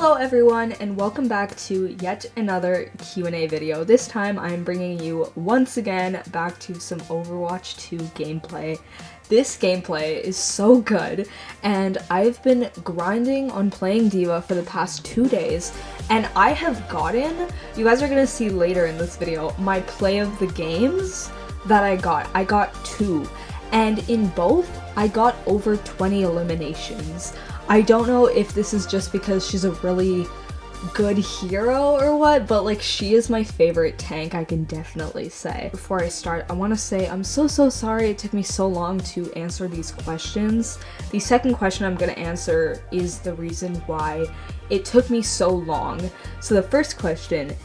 Hello everyone and welcome back to yet another Q&A video. This time I'm bringing you once again back to some Overwatch 2 gameplay. This gameplay is so good and I've been grinding on playing D.Va for the past 2 days and I have gotten, you guys are gonna see later in this video, my play of the games that I got. I got 2 and in both I got over 20 eliminations. I don't know if this is just because she's a really good hero or what, but like she is my favorite tank, I can definitely say. Before I start, I want to say I'm so sorry it took me so long to answer these questions. The second question I'm going to answer is the reason why it took me so long. So the first question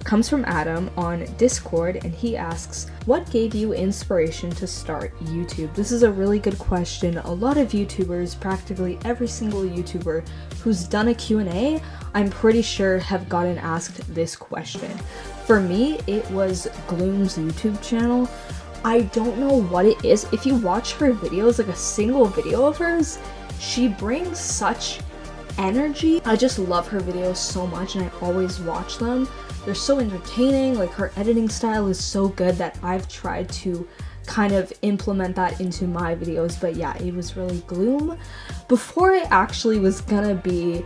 comes from Adam on Discord and he asks, what gave you inspiration to start YouTube? This is a really good question. A lot of YouTubers, practically every single YouTuber who's done a Q&A, I'm pretty sure have gotten asked this question. For me, it was Gloom's YouTube channel. I don't know what it is. If you watch her videos, like a single video of hers, she brings such energy. I just love her videos so much and I always watch them. They're so entertaining, like her editing style is so good that I've tried to kind of implement that into my videos, but yeah, it was really Gloom. Before I actually was gonna be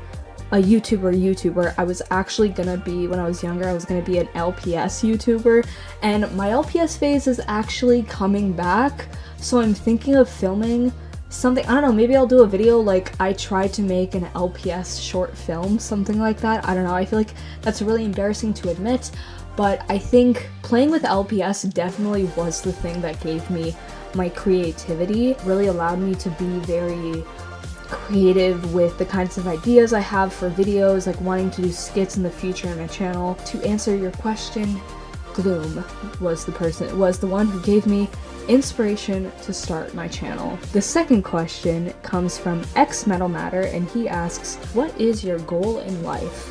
a YouTuber, I was actually gonna be, when I was younger, I was gonna be an LPS YouTuber, and my LPS phase is actually coming back, so I'm thinking of filming something, I don't know, maybe I'll do a video like I tried to make an LPS short film, something like that. I don't know, I feel like that's really embarrassing to admit, but I think playing with LPS definitely was the thing that gave me my creativity, really allowed me to be very creative with the kinds of ideas I have for videos, like wanting to do skits in the future on my channel. To answer your question, Gloom was the one who gave me inspiration to start my channel. The second question comes from X Metal Matter and he asks, what is your goal in life?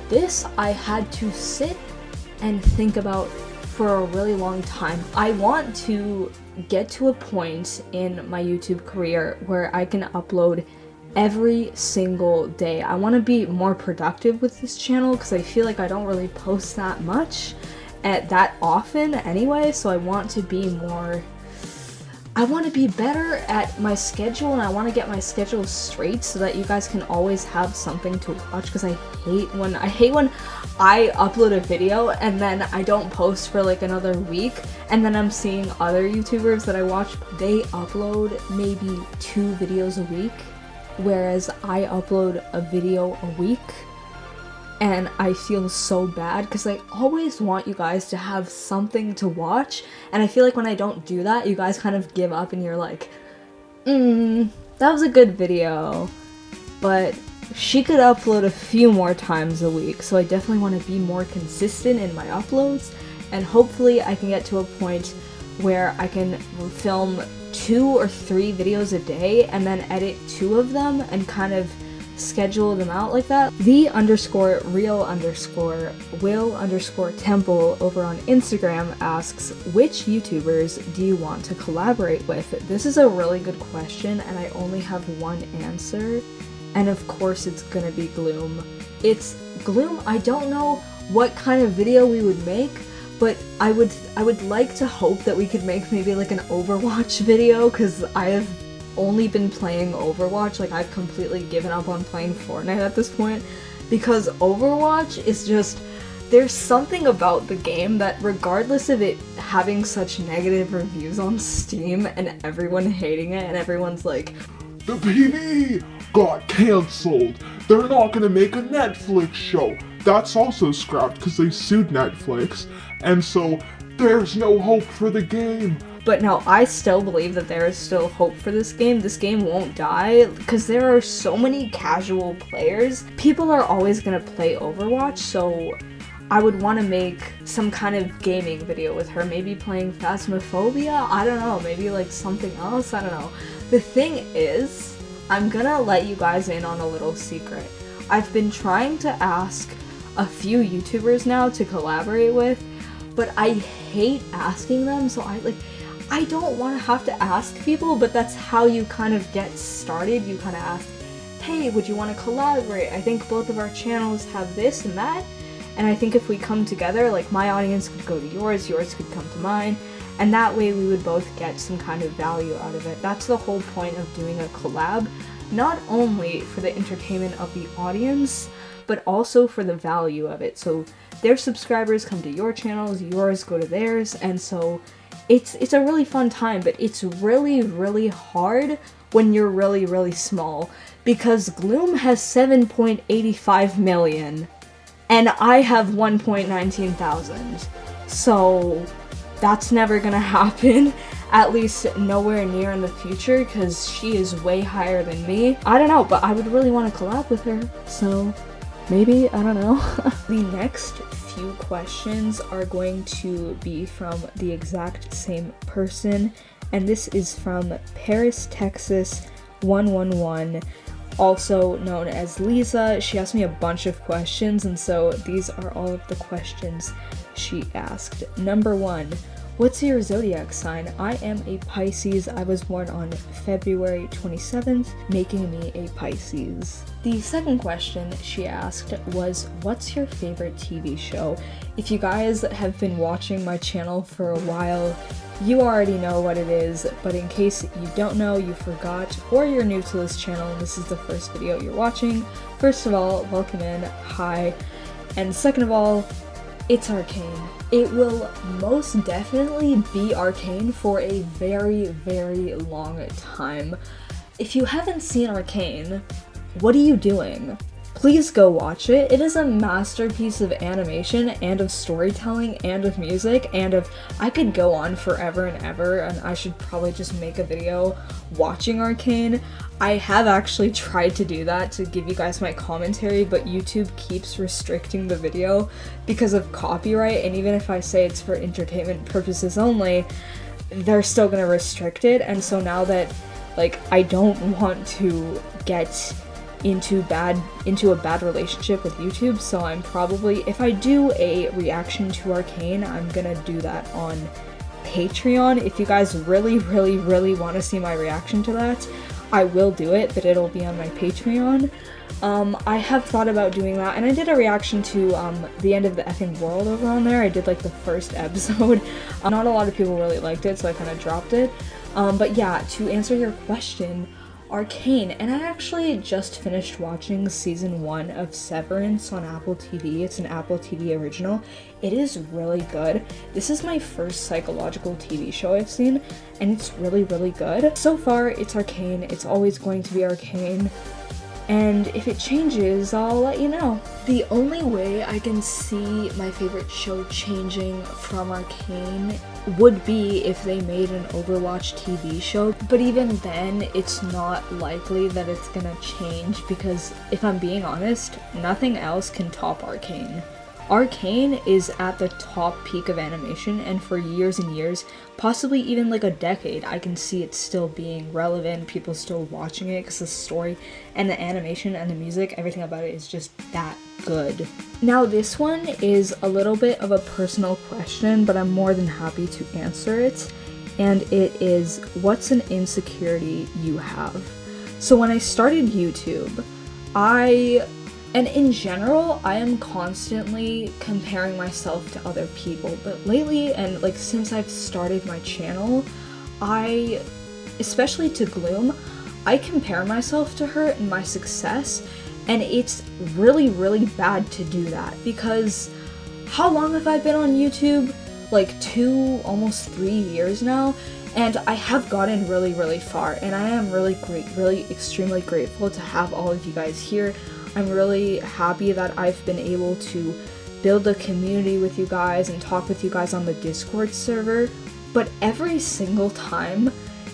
This I had to sit and think about for a really long time. I want to get to a point in my YouTube career where I can upload every single day. I want to be more productive with this channel because I feel like I don't really post that much that often anyway, so I want to be better at my schedule and I want to get my schedule straight so that you guys can always have something to watch, because I hate when I upload a video and then I don't post for like another week and then I'm seeing other YouTubers that I watch, they upload maybe 2 videos a week, whereas I upload a video a week. And I feel so bad because I always want you guys to have something to watch, and I feel like when I don't do that, you guys kind of give up and you're like, that was a good video, but she could upload a few more times a week, so I definitely want to be more consistent in my uploads, and hopefully I can get to a point where I can film 2 or 3 videos a day and then edit 2 of them and kind of schedule them out like that. The_real_will_temple over on Instagram asks, which YouTubers do you want to collaborate with? This is a really good question and I only have one answer, and of course it's gonna be Gloom. It's Gloom. I don't know what kind of video we would make, but I would like to hope that we could make maybe like an Overwatch video, because I have only been playing Overwatch. Like I've completely given up on playing Fortnite at this point, because Overwatch is just, there's something about the game that regardless of it having such negative reviews on Steam and everyone hating it and everyone's like, the PvE got cancelled, they're not gonna make a Netflix show. That's also scrapped because they sued Netflix, and so there's no hope for the game. But no, I still believe that there is still hope for this game. This game won't die because there are so many casual players. People are always gonna play Overwatch, so I would want to make some kind of gaming video with her, maybe playing Phasmophobia, I don't know, maybe like something else, I don't know. The thing is, I'm gonna let you guys in on a little secret. I've been trying to ask a few YouTubers now to collaborate with, but I hate asking them, so I don't want to have to ask people, but that's how you kind of get started. You kind of ask, hey, would you want to collaborate? I think both of our channels have this and that, and I think if we come together, like my audience could go to yours, yours could come to mine, and that way we would both get some kind of value out of it. That's the whole point of doing a collab, not only for the entertainment of the audience, but also for the value of it. So their subscribers come to your channels, yours go to theirs, and so it's a really fun time, but it's really, really hard when you're really, really small, because Gloom has 7.85 million, and I have 1.19 thousand. So that's never gonna happen, at least nowhere near in the future, because she is way higher than me. I don't know, but I would really want to collab with her, so maybe, I don't know. The next few questions are going to be from the exact same person, and this is from Paris, Texas 111, also known as Lisa. She asked me a bunch of questions, and so these are all of the questions she asked. Number 1, what's your zodiac sign? I am a Pisces. I was born on February 27th, making me a Pisces. The second question she asked was, what's your favorite TV show? If you guys have been watching my channel for a while, you already know what it is, but in case you don't know, you forgot, or you're new to this channel and this is the first video you're watching, first of all, welcome in, hi, and second of all, it's Arcane. It will most definitely be Arcane for a very, very long time. If you haven't seen Arcane, what are you doing? Please go watch it. It is a masterpiece of animation and of storytelling and of music and of— I could go on forever and ever, and I should probably just make a video watching Arcane. I have actually tried to do that to give you guys my commentary, but YouTube keeps restricting the video because of copyright, and even if I say it's for entertainment purposes only, they're still gonna restrict it. And so now that, like, I don't want to get into a bad relationship with YouTube, so I'm probably, if I do a reaction to Arcane, I'm gonna do that on Patreon. If you guys really, really, really want to see my reaction to that, I will do it, but it'll be on my Patreon. I have thought about doing that, and I did a reaction to The End of the Effing World over on there. I did like the first episode. Not a lot of people really liked it, so I kind of dropped it. But yeah, to answer your question, Arcane, and I actually just finished watching season 1 of Severance on Apple TV. It's an Apple TV original. It is really good. This is my first psychological TV show I've seen, and it's really, really good. So far, it's Arcane. It's always going to be Arcane. And if it changes, I'll let you know. The only way I can see my favorite show changing from Arcane would be if they made an Overwatch TV show, but even then, it's not likely that it's gonna change because, if I'm being honest, nothing else can top Arcane. Arcane is at the top peak of animation, and for years and years, possibly even like a decade, I can see it still being relevant, people still watching it because the story and the animation and the music, everything about it is just that good. Now this one is a little bit of a personal question, but I'm more than happy to answer it, and it is, what's an insecurity you have? So when I started YouTube, and in general, I am constantly comparing myself to other people, but lately, and like since I've started my channel, especially to Gloom, I compare myself to her and my success, and it's really, really bad to do that, because how long have I been on YouTube? Like 2, almost 3 years now, and I have gotten really, really far, and I am really extremely grateful to have all of you guys here. I'm really happy that I've been able to build a community with you guys and talk with you guys on the Discord server, but every single time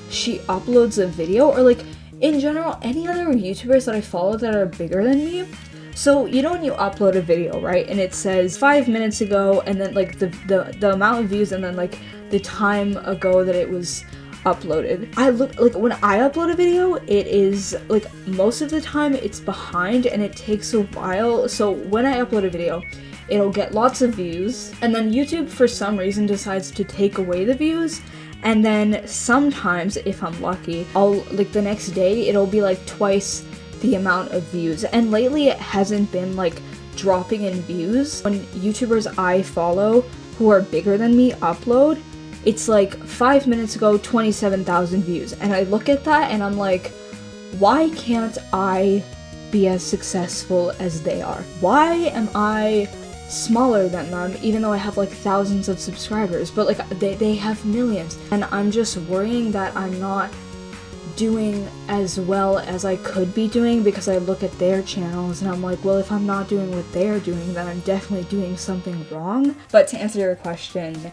she uploads a video, or like in general any other YouTubers that I follow that are bigger than me, so you know when you upload a video, right, and it says 5 minutes ago, and then like the amount of views, and then like the time ago that it was uploaded. I look, like when I upload a video, it is like most of the time it's behind and it takes a while. So when I upload a video, it'll get lots of views, and then YouTube for some reason decides to take away the views, and then sometimes, if I'm lucky, I'll like the next day it'll be like twice the amount of views, and lately it hasn't been like dropping in views. When YouTubers I follow who are bigger than me upload, it's like 5 minutes ago 27,000 views, and I look at that and I'm like, why can't I be as successful as they are? Why am I smaller than them even though I have like thousands of subscribers, but like they have millions? And I'm just worrying that I'm not doing as well as I could be doing because I look at their channels and I'm like, well, if I'm not doing what they're doing, then I'm definitely doing something wrong. But to answer your question,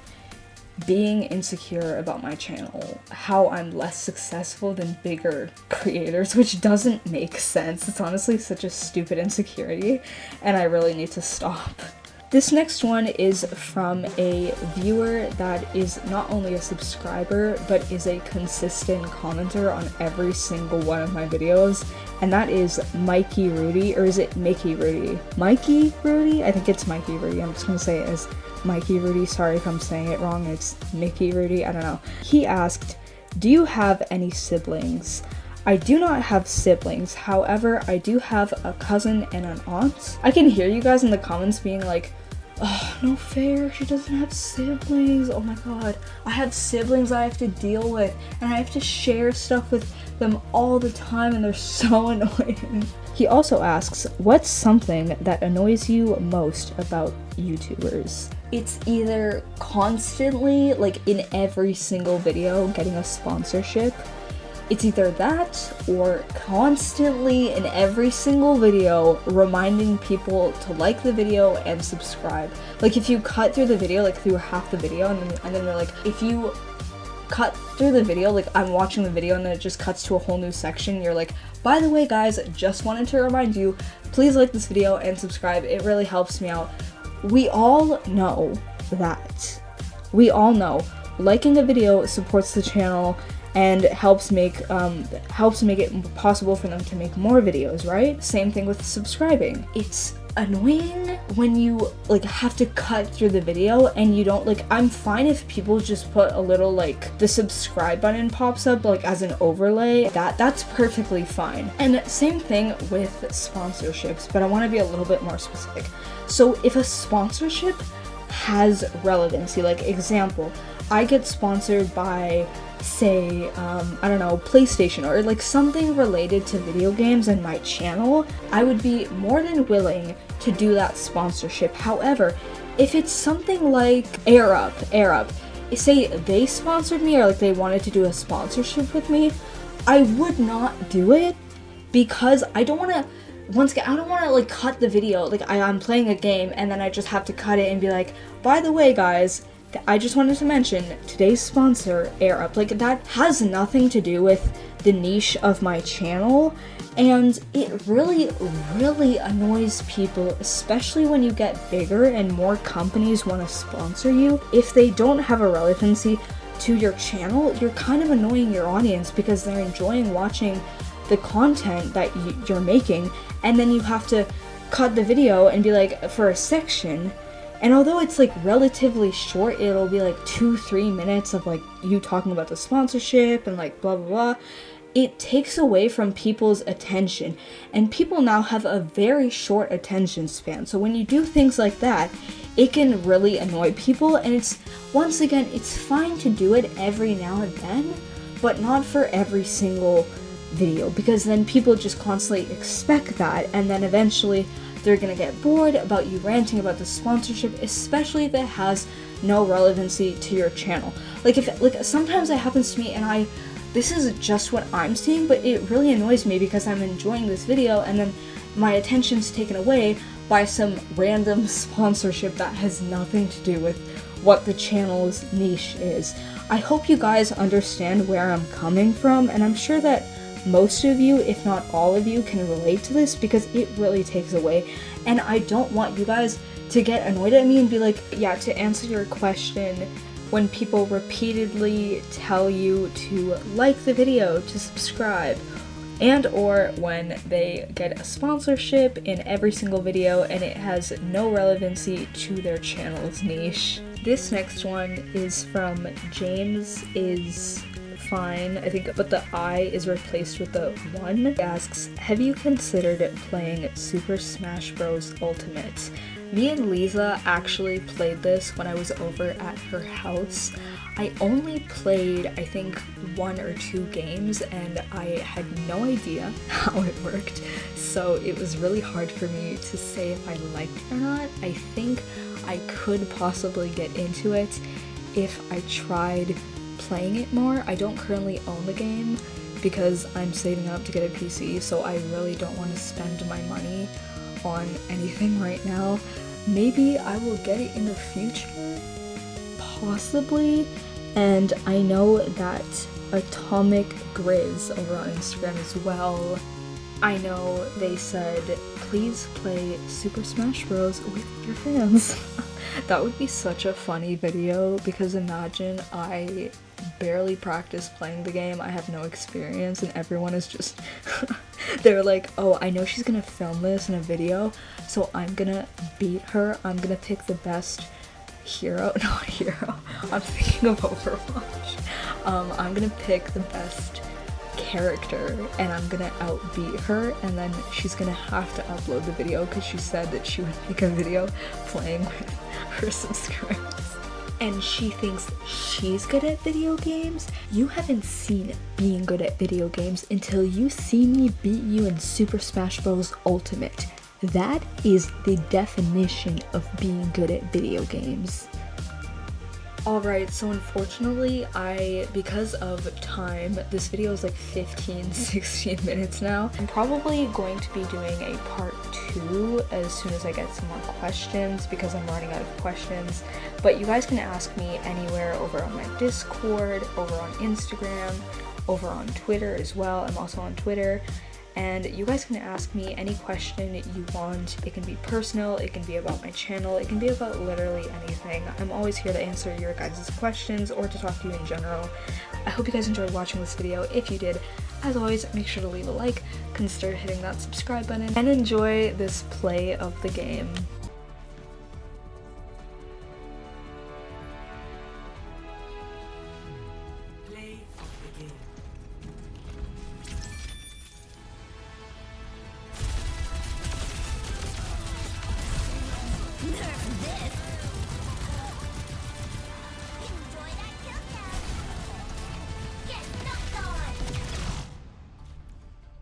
being insecure about my channel, how I'm less successful than bigger creators, which doesn't make sense. It's honestly such a stupid insecurity, and I really need to stop. This next one is from a viewer that is not only a subscriber, but is a consistent commenter on every single one of my videos, and that is Mikey Rudy, or is it Mickey Rudy? Mikey Rudy? I think it's Mikey Rudy. I'm just gonna say it as Mikey Rudy. Sorry if I'm saying it wrong. It's Mickey Rudy. I don't know. He asked, do you have any siblings? I do not have siblings. However, I do have a cousin and an aunt. I can hear you guys in the comments being like, oh, no fair, she doesn't have siblings. Oh my god. I have siblings I have to deal with, and I have to share stuff with them all the time, and they're so annoying. He also asks, what's something that annoys you most about YouTubers? It's either constantly, like in every single video, getting a sponsorship. It's either that, or constantly in every single video reminding people to like the video and subscribe. Like if you cut through the video, like through half the video, and then they're like, if you cut through the video, like I'm watching the video and then it just cuts to a whole new section, you're like, by the way guys, just wanted to remind you, please like this video and subscribe, it really helps me out. We all know that. We all know liking a video supports the channel and helps make it possible for them to make more videos, right? Same thing with subscribing. It's annoying when you like have to cut through the video and you don't like. I'm fine if people just put a little like the subscribe button pops up like as an overlay. That's perfectly fine. And same thing with sponsorships, but I want to be a little bit more specific. So if a sponsorship has relevancy, like example, I get sponsored by, say, I don't know, PlayStation, or like something related to video games and my channel, I would be more than willing to do that sponsorship. However, if it's something like Air Up, say they sponsored me or like they wanted to do a sponsorship with me, I would not do it because I don't want to, once again, I don't want to like cut the video, like I'm playing a game and then I just have to cut it and be like, by the way guys, I just wanted to mention today's sponsor, Air Up. Like that has nothing to do with the niche of my channel, and it really, really annoys people, especially when you get bigger and more companies want to sponsor you. If they don't have a relevancy to your channel, you're kind of annoying your audience because they're enjoying watching the content that you're making, and then you have to cut the video and be like, for a section. And although it's like relatively short, it'll be like 2-3 minutes of like you talking about the sponsorship and like blah blah blah, it takes away from people's attention, and people now have a very short attention span. So when you do things like that, it can really annoy people, and it's, once again, it's fine to do it every now and then, but not for every single video, because then people just constantly expect that, and then eventually they're gonna get bored about you ranting about the sponsorship, especially if it has no relevancy to your channel. Like if, like sometimes it happens to me and this is just what I'm seeing, but it really annoys me because I'm enjoying this video and then my attention's taken away by some random sponsorship that has nothing to do with what the channel's niche is. I hope you guys understand where I'm coming from, and I'm sure that most of you, if not all of you, can relate to this because it really takes away, and I don't want you guys to get annoyed at me and be like, yeah, to answer your question, when people repeatedly tell you to like the video, to subscribe, and or when they get a sponsorship in every single video and it has no relevancy to their channel's niche. This next one is from James is fine, I think, but the I is replaced with the 1. He asks, have you considered playing Super Smash Bros. Ultimate? Me and Lisa actually played this when I was over at her house. I only played, I think, 1 or 2 games, and I had no idea how it worked, so it was really hard for me to say if I liked it or not. I think I could possibly get into it if I tried playing it more. I don't currently own the game because I'm saving up to get a PC, so I really don't want to spend my money on anything right now. Maybe I will get it in the future, possibly. And I know that Atomic Grizz over on Instagram as well, I know they said, please play Super Smash Bros. With your fans. That would be such a funny video, because imagine I barely practice playing the game, I have no experience, and everyone is just they're like, oh, I know she's gonna film this in a video, so I'm gonna beat her, I'm gonna pick the best not hero, I'm thinking of Overwatch. I'm gonna pick the best character and I'm gonna outbeat her, and then she's gonna have to upload the video because she said that she would make a video playing with her subscribers. And she thinks she's good at video games? You haven't seen being good at video games until you see me beat you in Super Smash Bros. Ultimate. That is the definition of being good at video games. Alright, so unfortunately, because of time, this video is like 15-16 minutes now. I'm probably going to be doing a part 2 as soon as I get some more questions, because I'm running out of questions. But you guys can ask me anywhere over on my Discord, over on Instagram, over on Twitter as well. I'm also on Twitter. And you guys can ask me any question you want. It can be personal, it can be about my channel, it can be about literally anything. I'm always here to answer your guys' questions or to talk to you in general. I hope you guys enjoyed watching this video. If you did, as always, make sure to leave a like, consider hitting that subscribe button, and enjoy this play of the game. Nerf this!